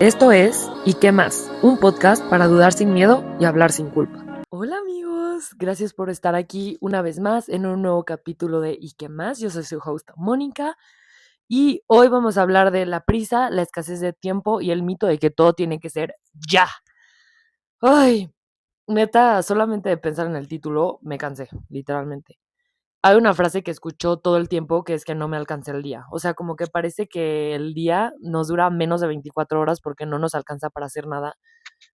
Esto es ¿Y qué más? Un podcast para dudar sin miedo y hablar sin culpa. Hola amigos, gracias por estar aquí una vez más en un nuevo capítulo de ¿Y qué más? Yo soy su host Mónica y hoy vamos a hablar de la prisa, la escasez de tiempo y el mito de que todo tiene que ser ya. Ay, neta, solamente de pensar en el título me cansé, literalmente. Hay una frase que escucho todo el tiempo que es que no me alcanza el día. O sea, como que parece que el día nos dura menos de 24 horas porque no nos alcanza para hacer nada.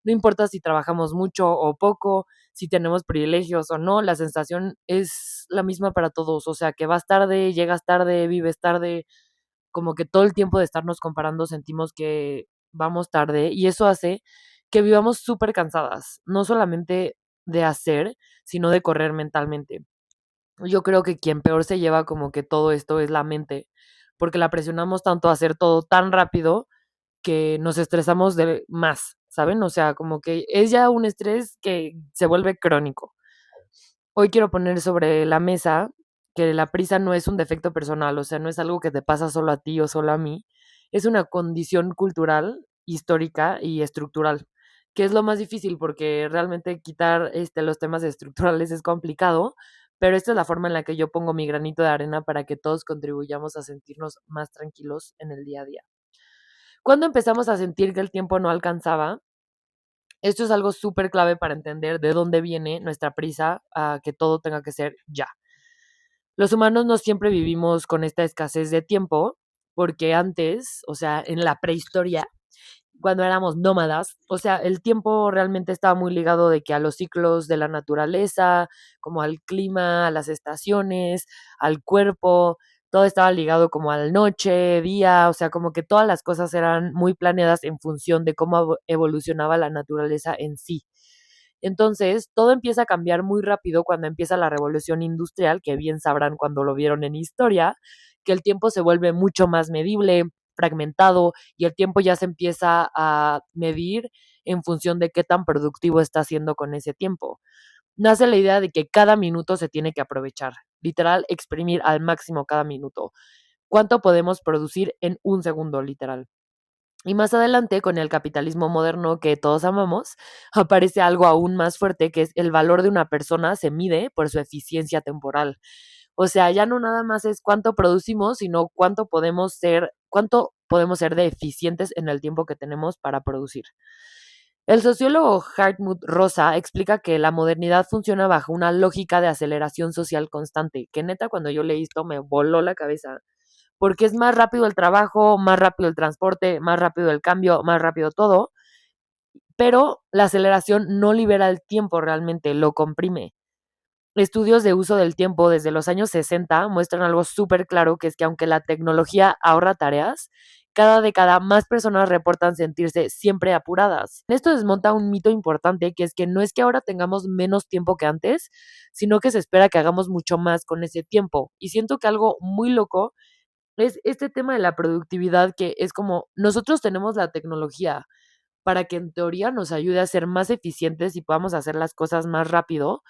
No importa si trabajamos mucho o poco, si tenemos privilegios o no, la sensación es la misma para todos. O sea, que vas tarde, llegas tarde, vives tarde, como que todo el tiempo de estarnos comparando sentimos que vamos tarde y eso hace que vivamos súper cansadas, no solamente de hacer, sino de correr mentalmente. Yo creo que quien peor se lleva como que todo esto es la mente, porque la presionamos tanto a hacer todo tan rápido que nos estresamos de más, ¿saben? O sea, como que es ya un estrés que se vuelve crónico. Hoy quiero poner sobre la mesa que la prisa no es un defecto personal, o sea, no es algo que te pasa solo a ti o solo a mí, es una condición cultural, histórica y estructural, que es lo más difícil porque realmente quitar los temas estructurales es complicado, pero esta es la forma en la que yo pongo mi granito de arena para que todos contribuyamos a sentirnos más tranquilos en el día a día. Cuando empezamos a sentir que el tiempo no alcanzaba, esto es algo súper clave para entender de dónde viene nuestra prisa a que todo tenga que ser ya. Los humanos no siempre vivimos con esta escasez de tiempo, porque antes, o sea, en la prehistoria, cuando éramos nómadas, o sea, el tiempo realmente estaba muy ligado de que a los ciclos de la naturaleza, como al clima, a las estaciones, al cuerpo, todo estaba ligado como a la noche, día, o sea, como que todas las cosas eran muy planeadas en función de cómo evolucionaba la naturaleza en sí. Entonces, todo empieza a cambiar muy rápido cuando empieza la revolución industrial, que bien sabrán cuando lo vieron en historia, que el tiempo se vuelve mucho más medible, fragmentado, y el tiempo ya se empieza a medir en función de qué tan productivo está haciendo con ese tiempo. Nace la idea de que cada minuto se tiene que aprovechar, literal, exprimir al máximo cada minuto. ¿Cuánto podemos producir en un segundo, literal? Y más adelante, con el capitalismo moderno que todos amamos, aparece algo aún más fuerte, que es el valor de una persona se mide por su eficiencia temporal. O sea, ya no nada más es cuánto producimos, sino cuánto podemos ser de eficientes en el tiempo que tenemos para producir. El sociólogo Hartmut Rosa explica que la modernidad funciona bajo una lógica de aceleración social constante, que neta cuando yo leí esto me voló la cabeza, porque es más rápido el trabajo, más rápido el transporte, más rápido el cambio, más rápido todo, pero la aceleración no libera el tiempo realmente, lo comprime. Estudios de uso del tiempo desde los años 60 muestran algo súper claro, que es que aunque la tecnología ahorra tareas, cada década más personas reportan sentirse siempre apuradas. Esto desmonta un mito importante, que es que no es que ahora tengamos menos tiempo que antes, sino que se espera que hagamos mucho más con ese tiempo. Y siento que algo muy loco es este tema de la productividad, que es como nosotros tenemos la tecnología para que en teoría nos ayude a ser más eficientes y podamos hacer las cosas más rápido,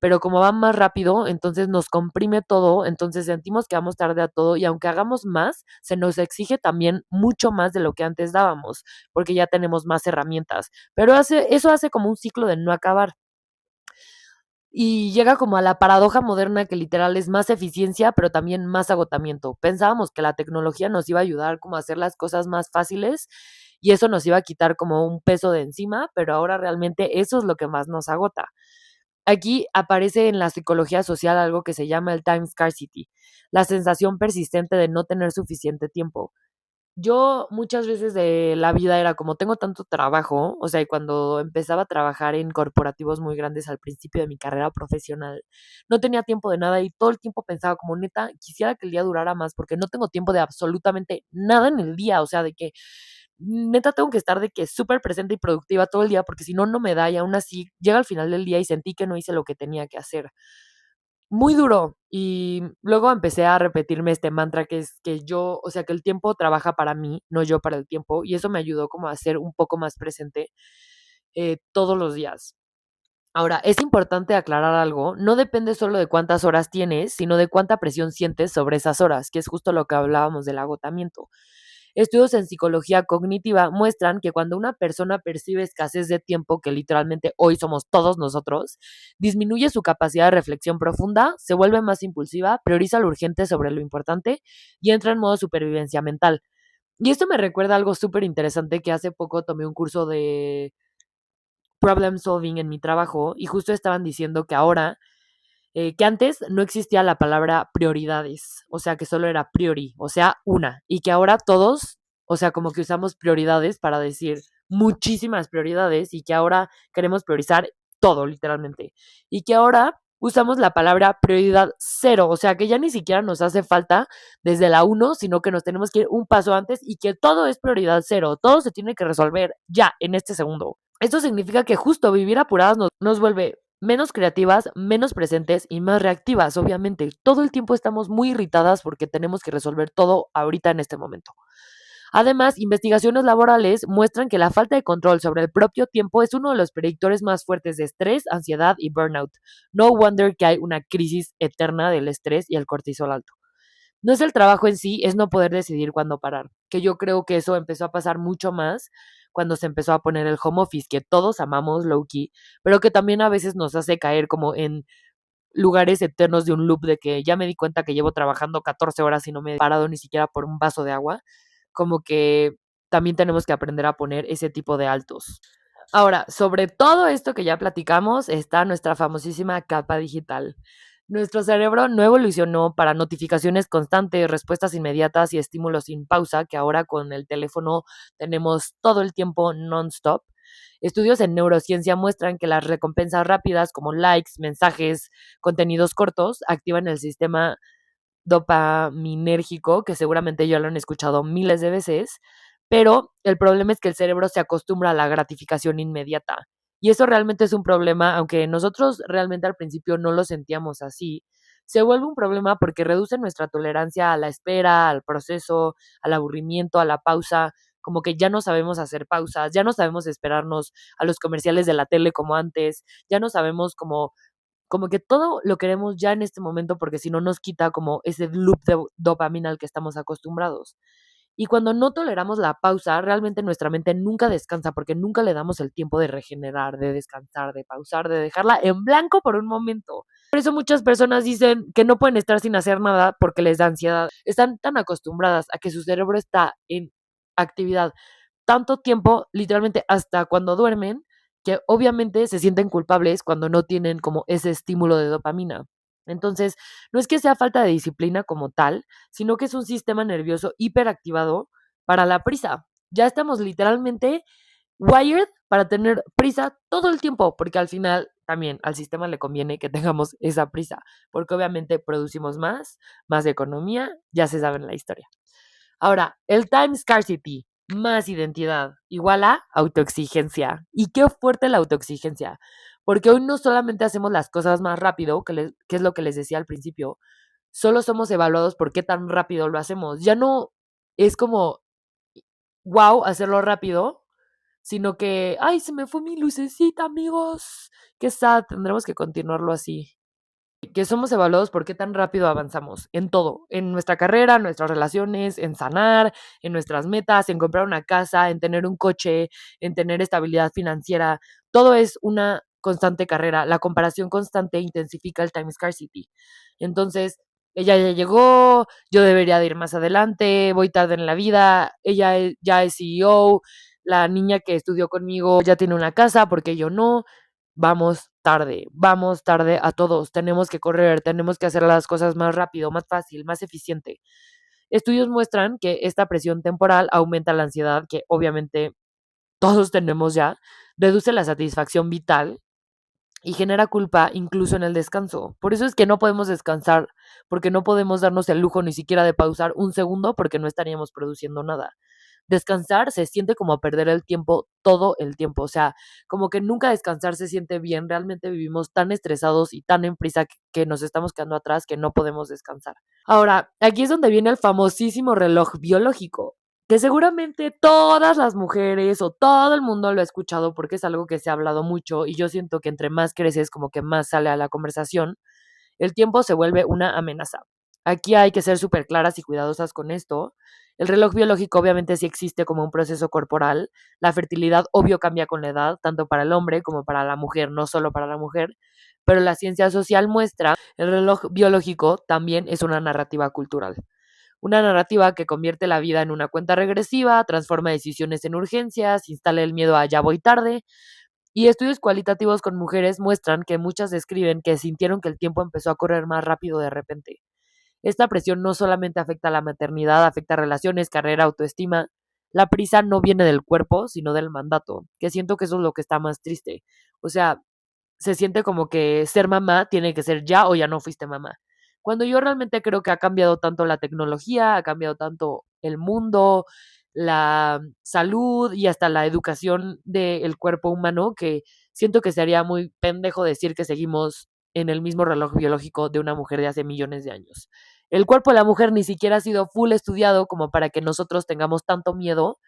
pero como va más rápido, entonces nos comprime todo, entonces sentimos que vamos tarde a todo y aunque hagamos más, se nos exige también mucho más de lo que antes dábamos, porque ya tenemos más herramientas, pero eso hace como un ciclo de no acabar. Y llega como a la paradoja moderna, que literal es más eficiencia, pero también más agotamiento. Pensábamos que la tecnología nos iba a ayudar como a hacer las cosas más fáciles y eso nos iba a quitar como un peso de encima, pero ahora realmente eso es lo que más nos agota. Aquí aparece en la psicología social algo que se llama el time scarcity, la sensación persistente de no tener suficiente tiempo. Yo muchas veces de la vida era como tengo tanto trabajo, o sea, y cuando empezaba a trabajar en corporativos muy grandes al principio de mi carrera profesional, no tenía tiempo de nada y todo el tiempo pensaba como neta, quisiera que el día durara más porque no tengo tiempo de absolutamente nada en el día, o sea, de que neta tengo que estar de que súper presente y productiva todo el día porque si no, no me da y aún así llega al final del día y sentí que no hice lo que tenía que hacer. Muy duro. Y luego empecé a repetirme este mantra que es que yo, o sea, que el tiempo trabaja para mí, no yo para el tiempo, y eso me ayudó como a ser un poco más presente todos los días. Ahora, es importante aclarar algo, no depende solo de cuántas horas tienes, sino de cuánta presión sientes sobre esas horas, que es justo lo que hablábamos del agotamiento. Estudios en psicología cognitiva muestran que cuando una persona percibe escasez de tiempo, que literalmente hoy somos todos nosotros, disminuye su capacidad de reflexión profunda, se vuelve más impulsiva, prioriza lo urgente sobre lo importante y entra en modo supervivencia mental. Y esto me recuerda algo súper interesante que hace poco tomé un curso de problem solving en mi trabajo y justo estaban diciendo que ahora que antes no existía la palabra prioridades, o sea, que solo era priori, o sea, una, y que ahora todos, o sea, como que usamos prioridades para decir muchísimas prioridades y que ahora queremos priorizar todo, literalmente, y que ahora usamos la palabra prioridad cero, o sea, que ya ni siquiera nos hace falta desde la uno, sino que nos tenemos que ir un paso antes y que todo es prioridad cero, todo se tiene que resolver ya, en este segundo. Esto significa que justo vivir apuradas nos vuelve menos creativas, menos presentes y más reactivas, obviamente. Todo el tiempo estamos muy irritadas porque tenemos que resolver todo ahorita en este momento. Además, investigaciones laborales muestran que la falta de control sobre el propio tiempo es uno de los predictores más fuertes de estrés, ansiedad y burnout. No wonder que hay una crisis eterna del estrés y el cortisol alto. No es el trabajo en sí, es no poder decidir cuándo parar. Que yo creo que eso empezó a pasar mucho más cuando se empezó a poner el home office, que todos amamos low key, pero que también a veces nos hace caer como en lugares eternos de un loop de que ya me di cuenta que llevo trabajando 14 horas y no me he parado ni siquiera por un vaso de agua, como que también tenemos que aprender a poner ese tipo de altos. Ahora, sobre todo esto que ya platicamos, está nuestra famosísima capa digital. Nuestro cerebro no evolucionó para notificaciones constantes, respuestas inmediatas y estímulos sin pausa, que ahora con el teléfono tenemos todo el tiempo non-stop. Estudios en neurociencia muestran que las recompensas rápidas como likes, mensajes, contenidos cortos activan el sistema dopaminérgico, que seguramente ya lo han escuchado miles de veces, pero el problema es que el cerebro se acostumbra a la gratificación inmediata. Y eso realmente es un problema, aunque nosotros realmente al principio no lo sentíamos así, se vuelve un problema porque reduce nuestra tolerancia a la espera, al proceso, al aburrimiento, a la pausa, como que ya no sabemos hacer pausas, ya no sabemos esperarnos a los comerciales de la tele como antes, ya no sabemos como que todo lo queremos ya en este momento porque si no nos quita como ese loop de dopamina al que estamos acostumbrados. Y cuando no toleramos la pausa, realmente nuestra mente nunca descansa porque nunca le damos el tiempo de regenerar, de descansar, de pausar, de dejarla en blanco por un momento. Por eso muchas personas dicen que no pueden estar sin hacer nada porque les da ansiedad. Están tan acostumbradas a que su cerebro está en actividad tanto tiempo, literalmente hasta cuando duermen, que obviamente se sienten culpables cuando no tienen como ese estímulo de dopamina. Entonces, no es que sea falta de disciplina como tal, sino que es un sistema nervioso hiperactivado para la prisa. Ya estamos literalmente wired para tener prisa todo el tiempo, porque al final también al sistema le conviene que tengamos esa prisa, porque obviamente producimos más economía, ya se sabe en la historia. Ahora, el time scarcity más identidad igual a autoexigencia. ¿Y qué fuerte la autoexigencia? Porque hoy no solamente hacemos las cosas más rápido, que es lo que les decía al principio, solo somos evaluados por qué tan rápido lo hacemos. Ya no es como, wow, hacerlo rápido, sino que, ay, se me fue mi lucecita, amigos. Qué sad, tendremos que continuarlo así. Que somos evaluados por qué tan rápido avanzamos en todo, en nuestra carrera, en nuestras relaciones, en sanar, en nuestras metas, en comprar una casa, en tener un coche, en tener estabilidad financiera. Todo es una constante carrera. La comparación constante intensifica el time scarcity. Entonces, ella ya llegó, yo debería de ir más adelante, voy tarde en la vida, ya es CEO, la niña que estudió conmigo ya tiene una casa, porque yo no. Vamos tarde a todos, tenemos que correr, tenemos que hacer las cosas más rápido, más fácil, más eficiente. Estudios muestran que esta presión temporal aumenta la ansiedad, que obviamente todos tenemos ya, reduce la satisfacción vital y genera culpa incluso en el descanso. Por eso es que no podemos descansar, porque no podemos darnos el lujo ni siquiera de pausar un segundo porque no estaríamos produciendo nada. Descansar se siente como perder el tiempo todo el tiempo, o sea, como que nunca descansar se siente bien, realmente vivimos tan estresados y tan en prisa que nos estamos quedando atrás que no podemos descansar. Ahora, aquí es donde viene el famosísimo reloj biológico, que seguramente todas las mujeres o todo el mundo lo ha escuchado porque es algo que se ha hablado mucho y yo siento que entre más creces como que más sale a la conversación, el tiempo se vuelve una amenaza. Aquí hay que ser súper claras y cuidadosas con esto. El reloj biológico obviamente sí existe como un proceso corporal. La fertilidad obvio cambia con la edad, tanto para el hombre como para la mujer, no solo para la mujer. Pero la ciencia social muestra el reloj biológico también es una narrativa cultural. Una narrativa que convierte la vida en una cuenta regresiva, transforma decisiones en urgencias, instala el miedo a ya voy tarde. Y estudios cualitativos con mujeres muestran que muchas describen que sintieron que el tiempo empezó a correr más rápido de repente. Esta presión no solamente afecta a la maternidad, afecta a relaciones, carrera, autoestima. La prisa no viene del cuerpo, sino del mandato, que siento que eso es lo que está más triste. O sea, se siente como que ser mamá tiene que ser ya o ya no fuiste mamá. Cuando yo realmente creo que ha cambiado tanto la tecnología, ha cambiado tanto el mundo, la salud y hasta la educación del cuerpo humano, que siento que sería muy pendejo decir que seguimos en el mismo reloj biológico de una mujer de hace millones de años. El cuerpo de la mujer ni siquiera ha sido full estudiado como para que nosotros tengamos tanto miedo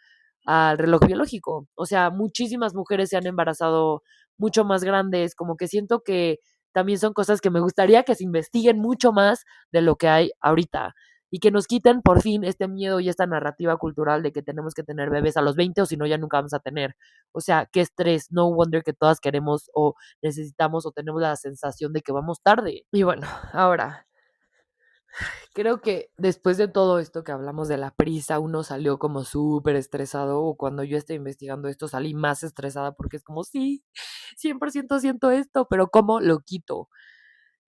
al reloj biológico. O sea, muchísimas mujeres se han embarazado mucho más grandes, como que siento que también son cosas que me gustaría que se investiguen mucho más de lo que hay ahorita y que nos quiten por fin este miedo y esta narrativa cultural de que tenemos que tener bebés a los 20 o si no ya nunca vamos a tener. O sea, qué estrés, no wonder que todas queremos o necesitamos o tenemos la sensación de que vamos tarde. Y bueno, ahora, creo que después de todo esto que hablamos de la prisa, uno salió como súper estresado o cuando yo estoy investigando esto salí más estresada porque es como, sí, 100% siento esto, pero ¿cómo lo quito?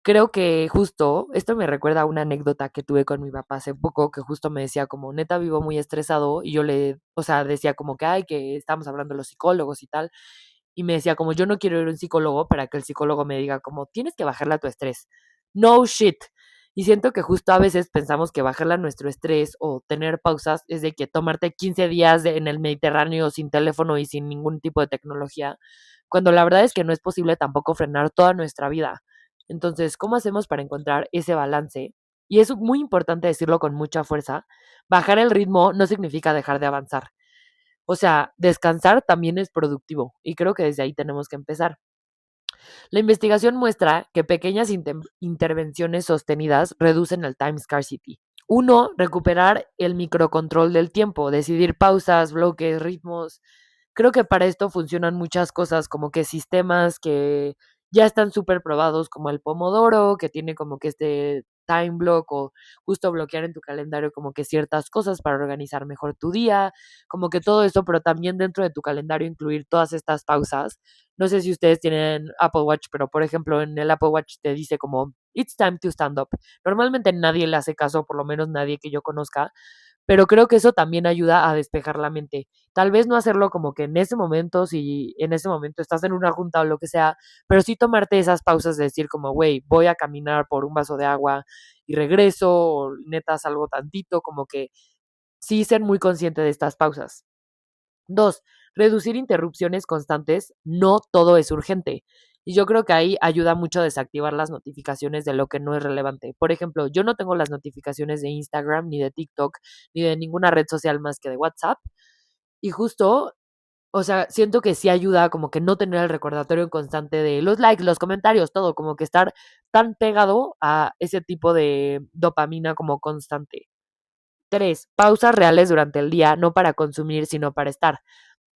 Creo que justo, esto me recuerda a una anécdota que tuve con mi papá hace poco, que justo me decía como, neta, vivo muy estresado, y yo le, o sea, decía como que, ay, que estamos hablando de los psicólogos y tal, y me decía como, yo no quiero ir a un psicólogo para que el psicólogo me diga como, tienes que bajarle a tu estrés. No shit. Y siento que justo a veces pensamos que bajarle a nuestro estrés o tener pausas es de que tomarte 15 días en el Mediterráneo sin teléfono y sin ningún tipo de tecnología, cuando la verdad es que no es posible tampoco frenar toda nuestra vida. Entonces, ¿cómo hacemos para encontrar ese balance? Y es muy importante decirlo con mucha fuerza. Bajar el ritmo no significa dejar de avanzar. O sea, descansar también es productivo y creo que desde ahí tenemos que empezar. La investigación muestra que pequeñas intervenciones sostenidas reducen el time scarcity. Uno, recuperar el microcontrol del tiempo, decidir pausas, bloques, ritmos. Creo que para esto funcionan muchas cosas, como que sistemas que ya están súper probados, como el Pomodoro, que tiene como que este time block o justo bloquear en tu calendario como que ciertas cosas para organizar mejor tu día, como que todo eso, pero también dentro de tu calendario incluir todas estas pausas. No sé si ustedes tienen Apple Watch, pero por ejemplo en el Apple Watch te dice como It's time to stand up. Normalmente nadie le hace caso, por lo menos nadie que yo conozca, pero creo que eso también ayuda a despejar la mente. Tal vez no hacerlo como que en ese momento, si en ese momento estás en una junta o lo que sea, pero sí tomarte esas pausas de decir como, güey, voy a caminar por un vaso de agua y regreso, o neta salgo tantito, como que sí ser muy consciente de estas pausas. Dos, reducir interrupciones constantes. No todo es urgente. Y yo creo que ahí ayuda mucho a desactivar las notificaciones de lo que no es relevante. Por ejemplo, yo no tengo las notificaciones de Instagram, ni de TikTok, ni de ninguna red social más que de WhatsApp. Y justo, o sea, siento que sí ayuda como que no tener el recordatorio constante de los likes, los comentarios, todo, como que estar tan pegado a ese tipo de dopamina como constante. Tres, pausas reales durante el día, no para consumir, sino para estar.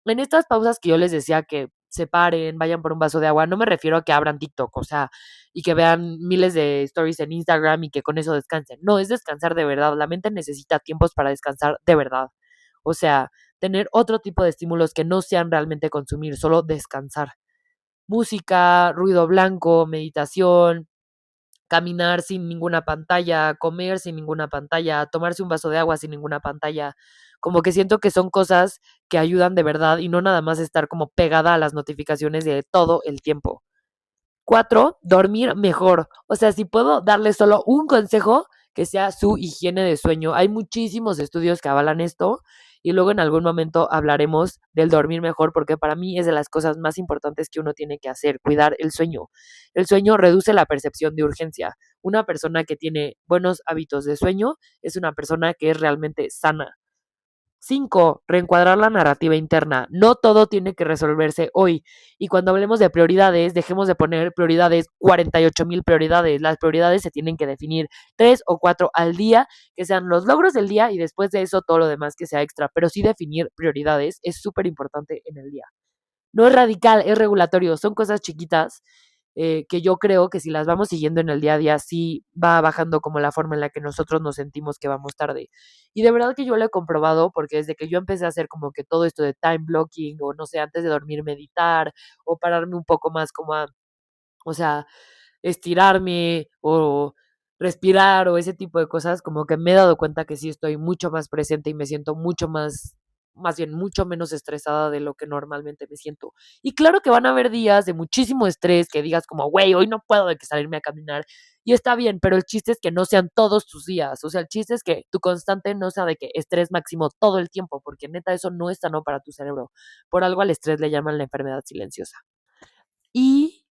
En estas pausas que yo les decía que se paren, vayan por un vaso de agua, no me refiero a que abran TikTok, o sea, y que vean miles de stories en Instagram y que con eso descansen. No, es descansar de verdad. La mente necesita tiempos para descansar de verdad. O sea, tener otro tipo de estímulos que no sean realmente consumir, solo descansar. Música, ruido blanco, meditación, caminar sin ninguna pantalla, comer sin ninguna pantalla, tomarse un vaso de agua sin ninguna pantalla. Como que siento que son cosas que ayudan de verdad y no nada más estar como pegada a las notificaciones de todo el tiempo. Cuatro, dormir mejor. O sea, si puedo darle solo un consejo, que sea su higiene de sueño. Hay muchísimos estudios que avalan esto y luego en algún momento hablaremos del dormir mejor porque para mí es de las cosas más importantes que uno tiene que hacer, cuidar el sueño. El sueño reduce la percepción de urgencia. Una persona que tiene buenos hábitos de sueño es una persona que es realmente sana. 5. Reencuadrar la narrativa interna. No todo tiene que resolverse hoy. Y cuando hablemos de prioridades, dejemos de poner prioridades, 48,000 prioridades. Las prioridades se tienen que definir 3 o 4 al día, que sean los logros del día y después de eso todo lo demás que sea extra. Pero sí definir prioridades es súper importante en el día. No es radical, es regulatorio. Son cosas chiquitas que yo creo que si las vamos siguiendo en el día a día, sí va bajando como la forma en la que nosotros nos sentimos que vamos tarde. Y de verdad que yo lo he comprobado porque desde que yo empecé a hacer como que todo esto de time blocking o no sé, antes de dormir meditar o pararme un poco más como a, o sea, estirarme o respirar o ese tipo de cosas, como que me he dado cuenta que sí estoy mucho más presente y me siento mucho más bien mucho menos estresada de lo que normalmente me siento. Y claro que van a haber días de muchísimo estrés que digas como, güey, hoy no puedo de que salirme a caminar. Y está bien, pero el chiste es que no sean todos tus días. O sea, el chiste es que tu constante no sea de que estrés máximo todo el tiempo, porque neta eso no es sano para tu cerebro. Por algo al estrés le llaman la enfermedad silenciosa. Y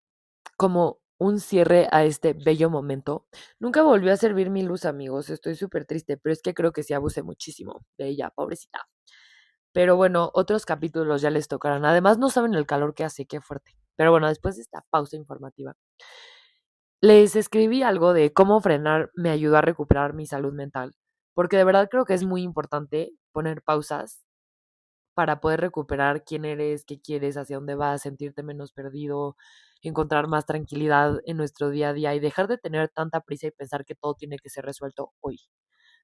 como un cierre a este bello momento. Nunca volvió a servir mi luz, amigos. Estoy súper triste, pero es que creo que sí abusé muchísimo de ella, pobrecita. Pero bueno, otros capítulos ya les tocarán. Además, no saben el calor que hace, qué fuerte. Pero bueno, después de esta pausa informativa, les escribí algo de cómo frenar me ayudó a recuperar mi salud mental. Porque de verdad creo que es muy importante poner pausas para poder recuperar quién eres, qué quieres, hacia dónde vas, sentirte menos perdido, encontrar más tranquilidad en nuestro día a día y dejar de tener tanta prisa y pensar que todo tiene que ser resuelto hoy.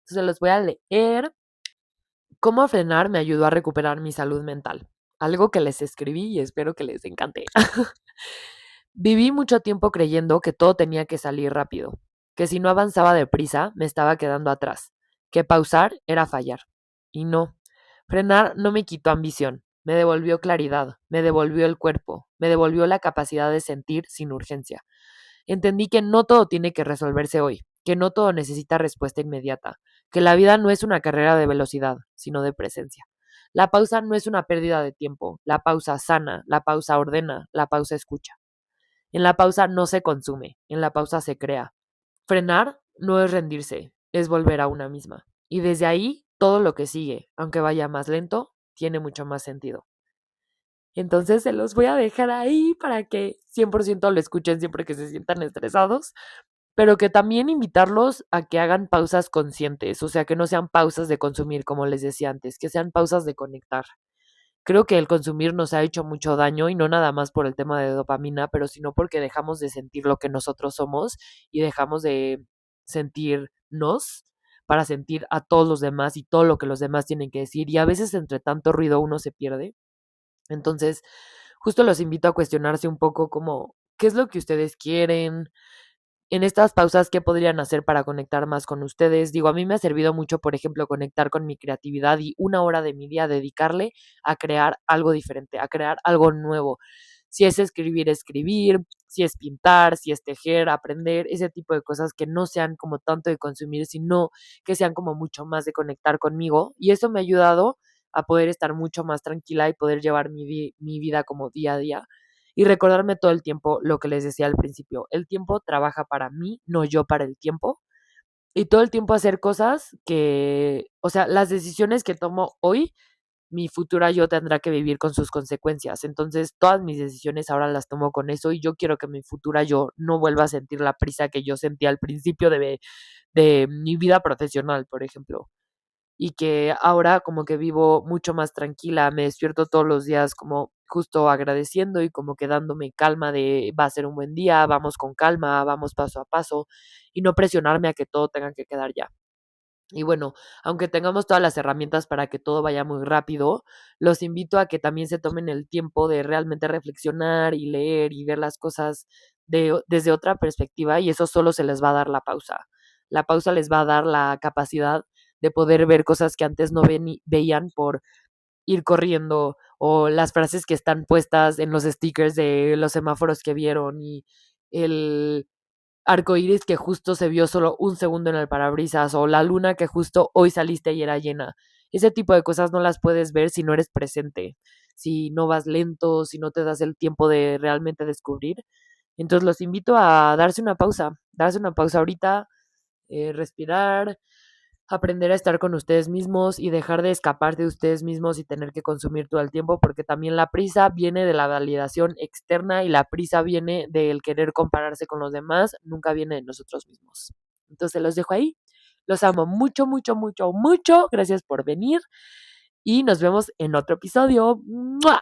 Entonces los voy a leer. Cómo frenar me ayudó a recuperar mi salud mental. Algo que les escribí y espero que les encante. Viví mucho tiempo creyendo que todo tenía que salir rápido, que si no avanzaba deprisa me estaba quedando atrás, que pausar era fallar. Y no, frenar no me quitó ambición, me devolvió claridad, me devolvió el cuerpo, me devolvió la capacidad de sentir sin urgencia. Entendí que no todo tiene que resolverse hoy, que no todo necesita respuesta inmediata, que la vida no es una carrera de velocidad, sino de presencia. La pausa no es una pérdida de tiempo, la pausa sana, la pausa ordena, la pausa escucha. En la pausa no se consume, en la pausa se crea. Frenar no es rendirse, es volver a una misma. Y desde ahí, todo lo que sigue, aunque vaya más lento, tiene mucho más sentido. Entonces se los voy a dejar ahí para que 100% lo escuchen siempre que se sientan estresados, pero que también invitarlos a que hagan pausas conscientes, o sea, que no sean pausas de consumir, como les decía antes, que sean pausas de conectar. Creo que el consumir nos ha hecho mucho daño y no nada más por el tema de dopamina, pero sino porque dejamos de sentir lo que nosotros somos y dejamos de sentirnos para sentir a todos los demás y todo lo que los demás tienen que decir. Y a veces entre tanto ruido uno se pierde. Entonces, justo los invito a cuestionarse un poco como, ¿qué es lo que ustedes quieren? En estas pausas, ¿qué podrían hacer para conectar más con ustedes? Digo, a mí me ha servido mucho, por ejemplo, conectar con mi creatividad y una hora de mi día dedicarle a crear algo diferente, a crear algo nuevo. Si es escribir, si es pintar, si es tejer, aprender, ese tipo de cosas que no sean como tanto de consumir, sino que sean como mucho más de conectar conmigo. Y eso me ha ayudado a poder estar mucho más tranquila y poder llevar mi vida como día a día y recordarme todo el tiempo lo que les decía al principio. El tiempo trabaja para mí, no yo para el tiempo. Y todo el tiempo hacer cosas que, o sea, las decisiones que tomo hoy, mi futura yo tendrá que vivir con sus consecuencias. Entonces, todas mis decisiones ahora las tomo con eso y yo quiero que mi futura yo no vuelva a sentir la prisa que yo sentía al principio de mi vida profesional, por ejemplo, y que ahora como que vivo mucho más tranquila, me despierto todos los días como justo agradeciendo y como que dándome calma de va a ser un buen día, vamos con calma, vamos paso a paso y no presionarme a que todo tenga que quedar ya. Y bueno, aunque tengamos todas las herramientas para que todo vaya muy rápido, los invito a que también se tomen el tiempo de realmente reflexionar y leer y ver las cosas desde otra perspectiva y eso solo se les va a dar la pausa. La pausa les va a dar la capacidad de poder ver cosas que antes no veían por ir corriendo o las frases que están puestas en los stickers de los semáforos que vieron y el arcoíris que justo se vio solo un segundo en el parabrisas o la luna que justo hoy saliste y era llena. Ese tipo de cosas no las puedes ver si no eres presente, si no vas lento, si no te das el tiempo de realmente descubrir. Entonces los invito a darse una pausa ahorita, respirar, aprender a estar con ustedes mismos y dejar de escapar de ustedes mismos y tener que consumir todo el tiempo, porque también la prisa viene de la validación externa y la prisa viene del querer compararse con los demás, nunca viene de nosotros mismos. Entonces los dejo ahí. Los amo mucho, mucho, mucho, mucho. Gracias por venir y nos vemos en otro episodio. ¡Mua!